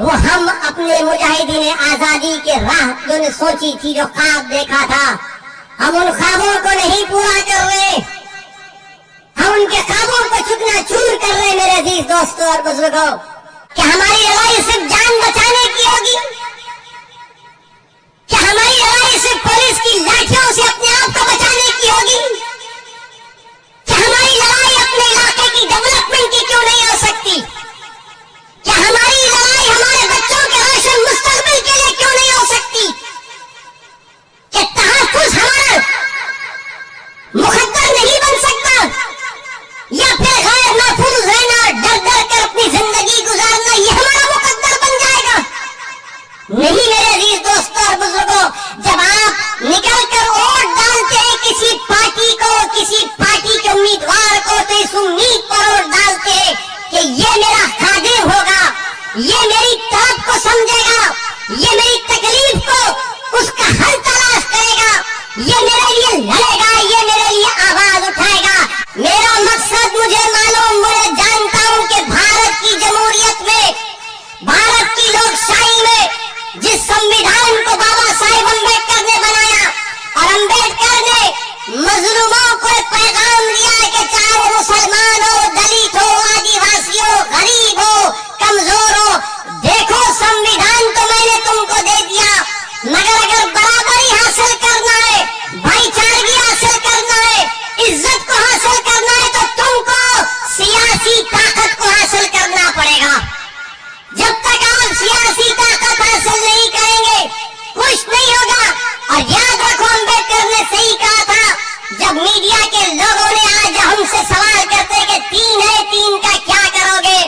وہ ہم اپنے مجاہدین آزادی کے راہ جو نے سوچی تھی، جو خواب دیکھا تھا، ہم ان خوابوں کو نہیں پورا کر رہے، ہم ان کے خوابوں کو چکنا چور کر رہے میرے عزیز دوستوں اور بزرگوں۔ کہ ہماری لڑائی صرف جان بچانے کی ہوگی؟ کیا ہماری لڑائی صرف پولیس کی لاٹھیوں سے اپنے آپ کو بچانے کی ہوگی؟ کیا ہماری لڑائی اپنے علاقے کی ڈیولپمنٹ کی کیوں نہیں ہو سکتی؟ کیا ہماری لڑائی ہمارے بچوں کے روشن مستقبل کے لیے کیوں نہیں ہو سکتی؟ کہ تحفظ ہمارا مقدر نہیں بن سکتا؟ یا پھر غیر محفوظ رہنا، ڈر ڈر کر اپنی زندگی گزارنا، یہ ہمارا مقدر بن جائے گا؟ نہیں میرے عزیز دوستوں اور بزرگوں، جب آپ نکل کر ووٹ ڈالتے ہیں کسی پارٹی کو، کسی پارٹی کے امیدوار کو، تو اس امید پر ووٹ ڈالتے ہیں کہ یہ میرا خادم ہوگا، یہ میری طلب کو سمجھے گا، یہ میری تکلیف کو اس کا حل تلاش کرے گا، یہ میرے لیے لڑے گا، یہ میرے لیے آواز اٹھائے گا۔ میرا مقصد مجھے معلوم، میں جانتا ہوں کہ بھارت کی جمہوریت میں، بھارت کی لوکشاہی میں، جس سمویدھان کو بابا صاحب امبیڈکر نے بنایا، اور امبیڈکر نے مظلوموں کو ایک پیغام دیا کہ چاہے وہ مسلمان ہو، دلت ہو، آدیواسی ہو، غریب ہو، کمزور ہو، دیکھو سمویدھان تو میں نے تم کو دے دیا، مگر اگر برابری حاصل کرنا ہے، بھائی چارگی حاصل کرنا ہے، عزت کو حاصل کرنا ہے، تو تم کو سیاسی طاقت کو حاصل کرنا پڑے گا۔ جب تک آپ سیاسی طاقت حاصل نہیں کریں گے کچھ نہیں ہوگا۔ اور یاد رکھو امبیڈکر نے صحیح کہا تھا، جب میڈیا کے لوگوں نے آج ہم سے سوال کرتے کہ 3 ہے، 3 کا کیا کرو گے،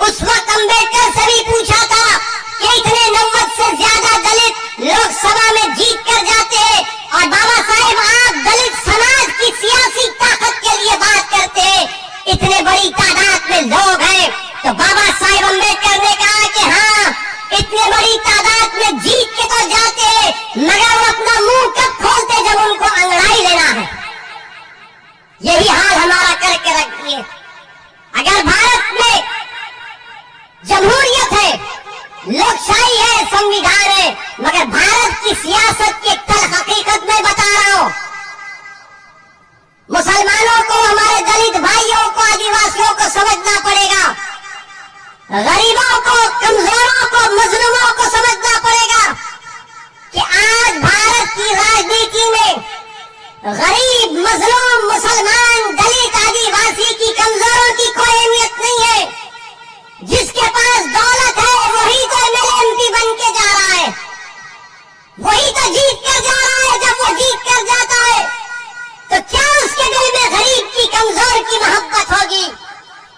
اس وقت امبیڈکر سے بھی پوچھا تھا کہ اتنے 90 سے زیادہ دلت لوک سبھا میں جیت کر جاتے ہیں، اور بابا صاحب آپ دلت سماج کی سیاسی طاقت کے لیے بات کرتے ہیں، اتنے بڑی تعداد میں لوگ ہیں، تو بابا صاحب امبیڈکر نے کہا کہ ہاں اتنے بڑی تعداد میں جیت کے تو جاتے ہیں، مگر وہ اپنا منہ کب کھولتے جب ان کو انگڑائی لینا ہے۔ یہی حال ہمارا کر کے رکھ دیے۔ اگر بھارت میں جمہوریت ہے، لوکشاہی ہے، سمویدھان ہے، مگر بھارت کی سیاست کی تلخ حقیقت میں بتا رہا ہوں، مسلمانوں کو، ہمارے دلت بھائیوں کو، آدیواسیوں کو سمجھنا پڑے گا، غریبوں کو، کمزوروں کو، مظلوموں کو سمجھنا پڑے گا کہ آج بھارت کی راجنیتی میں غریب، مظلوم، مسلمان، دلت، آدیواسی کی، کمزوروں کی کوئی اہمیت نہیں ہے۔ جس کے پاس دولت ہے وہی تو MLA بن کے جا رہا ہے، وہی تو جیت کر جا رہا ہے۔ جب وہ جیت کر جاتا ہے تو کیا اس کے دل میں غریب کی، کمزور کی محبت ہوگی؟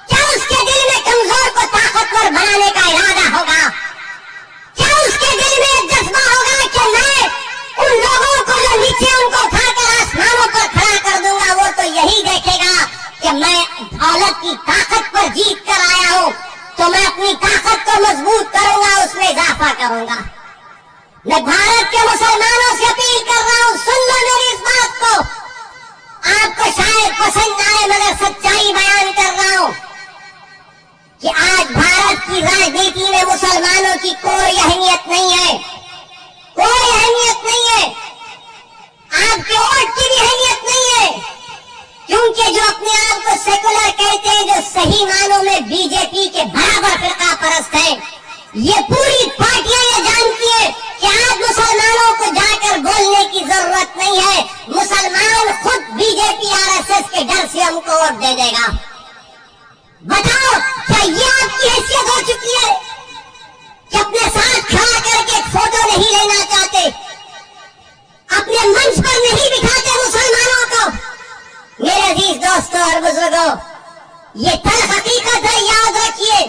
کیا اس کے دل میں کمزور کو طاقتور بنانے کا ارادہ ہوگا؟ کیا اس کے دل میں ایک جذبہ ہوگا کہ میں ان لوگوں کو جو نیچے ان کو اٹھا کر آسمانوں پر کھڑا کر دوں گا؟ وہ تو یہی دیکھے گا کہ میں دولت کی طاقت پر جیت کر آیا ہوں، تو میں اپنی طاقت کو مضبوط کروں گا، اس میں اضافہ کروں گا۔ میں بھارت کے مسلمانوں سے اپیل کر رہا ہوں، سن لو میری اس بات کو، آپ کو شاید پسند آئے مگر سچائی بیان کر رہا ہوں کہ آج بھارت کی راجنیتی میں مسلمانوں کی کوئی اہمیت نہیں ہے، کوئی اہمیت نہیں ہے، آپ کے ووٹ کی بھی اہمیت نہیں ہے، کیونکہ جو اپنے آپ کو سیکولر کہتے ہیں، جو صحیح معنوں میں BJP کے برابر فرقہ پرست ہے، یہ پوری پارٹیاں یہ جانتی ہیں کہ آج مسلمانوں کو جا کر بولنے کی ضرورت نہیں ہے، مسلمان خود BJP RSS کے ڈر سے ہم کو ووٹ دے دے گا۔ بتاؤ کیا یہ آپ کی حیثیت ہو چکی ہے کہ اپنے ساتھ کھڑا کر کے ایک فوٹو نہیں لینا چاہتے، اپنے منچ پر نہیں بٹھاتے مسلمانوں کو؟ میرے عزیز دوستوں اور بزرگوں، یہ تلخ حقیقت ہے، یاد رکھیے۔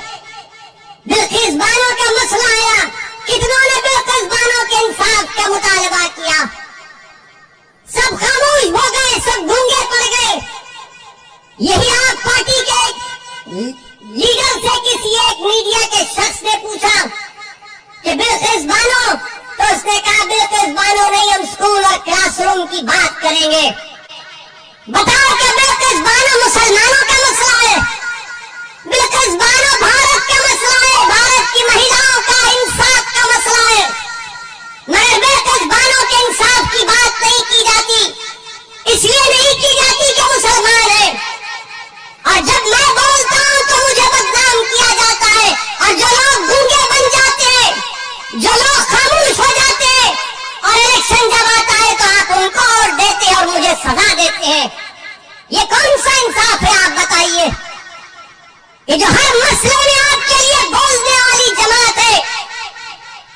بلقیس بانو کا مسئلہ آیا، کتنوں نے بلقیس بانو کے انصاف کا مطالبہ کیا؟ سب خاموش ہو گئے، سب گونگے پڑ گئے۔ یہی آپ پارٹی کے لیڈر سے کسی ایک میڈیا کے شخص نے پوچھا کہ بلقیس بانو، تو اس نے کہا بلقیس بانو نہیں، ہم اسکول اور کلاس روم کی بات کریں گے۔ بتاؤ کہ بلقیس بانو مسلمانوں کا مسئلہ ہے، بلقیس بانو بھارت کا مسئلہ ہے، بھارت کی مہیلاؤں کا، اس لیے نہیں کی جاتی کہ مسلمان ہے، اور جب میں بولتا ہوں تو مجھے بدنام کیا جاتا ہے، اور جو لوگ گونگے بن جاتے ہیں، جو لوگ خاموش ہو جاتے ہیں، اور الیکشن جب آتا ہے تو آپ ان کو ووٹ دیتے ہیں اور مجھے سزا دیتے ہیں، یہ کون سا انصاف ہے آپ بتائیے؟ کہ جو ہر مسئلے میں آپ کے لیے بولنے والی جماعت ہے،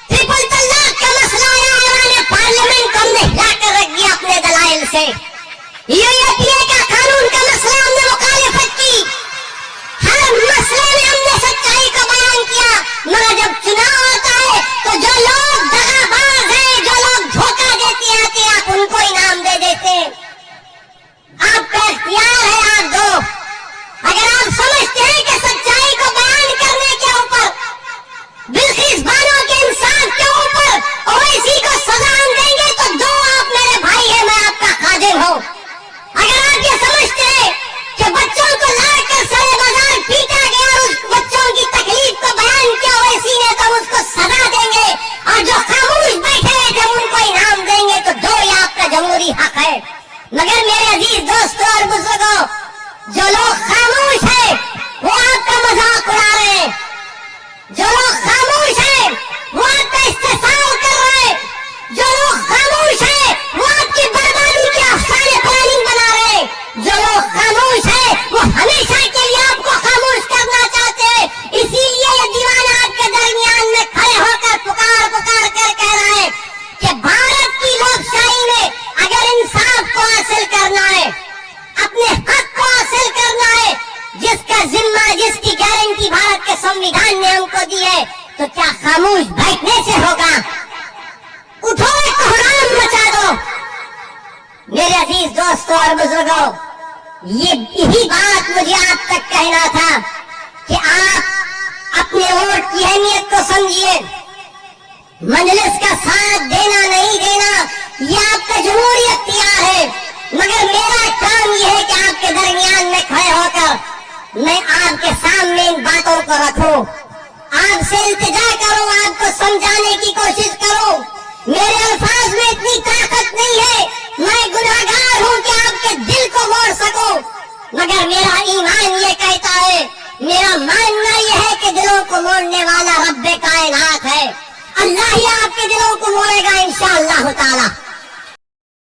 ٹرپل طلاق کا مسئلہ آیا، ایوان پارلیمنٹ کو ہم نے ہلا کر رکھ دیا اپنے دلائل سے، UAPA کا قانون کا مسئلہ ہم نے مخالفت کی، ہر مسئلے میں ہم نے سچائی کو بیان کیا، مگر جب چناؤ آتا ہے تو جو لوگ دغا باز ہیں، جو لوگ دھوکہ دیتے آتے ہیں، آپ ان کو انعام دے دیتے ہیں۔ آپ کا اختیار ہے، آپ دو، اگر آپ سمجھتے ہیں کہ سچائی کو بیان کرنے کے اوپر، بلخیس بانو کے انصاف کے اوپر اویسی کو سزا ہم دیں گے تو دو، آپ میرے بھائی ہیں، میں آپ کا خادم ہوں۔ اگر آپ یہ سمجھتے ہیں کہ بچوں کو لا کر سرے بازار پیٹا گیا اور اس بچوں کی تکلیف کو بیان کیا اویسی نے تو اس کو سزا دیں گے، اور جو خاموش بیٹھے ہوئے تھے ان کو انعام دیں گے، تو دو، یہ آپ کا جمہوری حق ہے۔ مگر میرے عزیز دوستوں اور بزرگوں، جو لوگ خاموش ہیں وہ آپ کا مذاق اڑا رہے ہیں، جو لوگ خاموش ہیں وہ آپ کا استحصال کر رہے ہیں، جو لوگ خاموش ہیں وہ آپ کی بربادی کے افسانے پلاننگ بنا رہے ہیں، جو لوگ خاموش ہیں وہ ہمیشہ کے لیے آپ کو خاموش کرنا چاہتے ہیں۔ اسی لیے یہ دیوانہ آپ کے درمیان میں کھڑے ہو کر پکار پکار کر کہہ رہا ہے کہ بھارت کی لوک شاہی میں اگر انصاف کو حاصل کرنا ہے، اپنے حق کو حاصل کرنا ہے، جس کا ذمہ، جس کی گارنٹی بھارت کے سنویدھان نے ہم کو دی ہے، تو کیا خاموش بیٹھنے سے ہوگا؟ اٹھو، کوہرام مچا دو۔ میرے عزیز دوستوں اور بزرگوں، یہی بات مجھے آپ تک کہنا تھا کہ آپ اپنے ووٹ کی اہمیت کو سمجھیے، مجلس کا ساتھ دینا نہیں دینا یہ آپ کا جمہوری اختیار ہے، مگر میرا کام یہ ہے کہ آپ کے درمیان میں کھڑے ہو کر میں آپ کے سامنے ان باتوں کو رکھوں، آپ سے التجا کروں، آپ کو سمجھانے کی کوشش کروں۔ میرے الفاظ میں اتنی طاقت نہیں ہے، میں گناہگار ہوں کہ آپ کے دل کو موڑ سکوں، مگر میرا ایمان یہ کہتا ہے، میرا ماننا یہ ہے کہ دلوں کو موڑنے والا رب کائنات ہے، اللہ ہی آپ کے دلوں کو موڑے گا انشاءاللہ تعالی۔